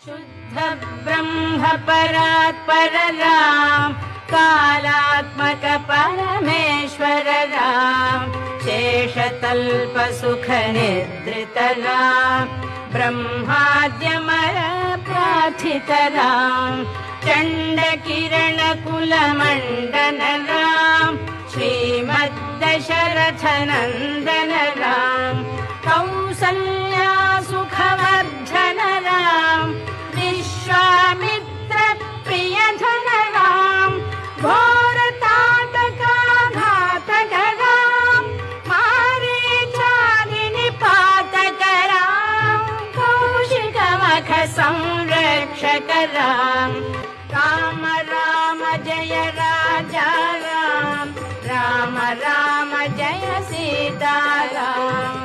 शुद्ध ब्रह्म परात्पर राम, कालात्मक परमेश्वर राम, शेषतल्प सुख निद्रित राम, ब्रह्माद्यमर प्रार्थित राम, चंड किरण कुल मंडन राम, श्रीमद्दशरथ नंदन राम, कौसल्या सुखवर्धन राम, विश्वामित्र प्रियधन राम, घोर ताटका घातक राम, मारीचादि निपातक राम, कौशिक मख संरक्षक राम, राम राम जय राजा राम, राम राम जय सीता राम।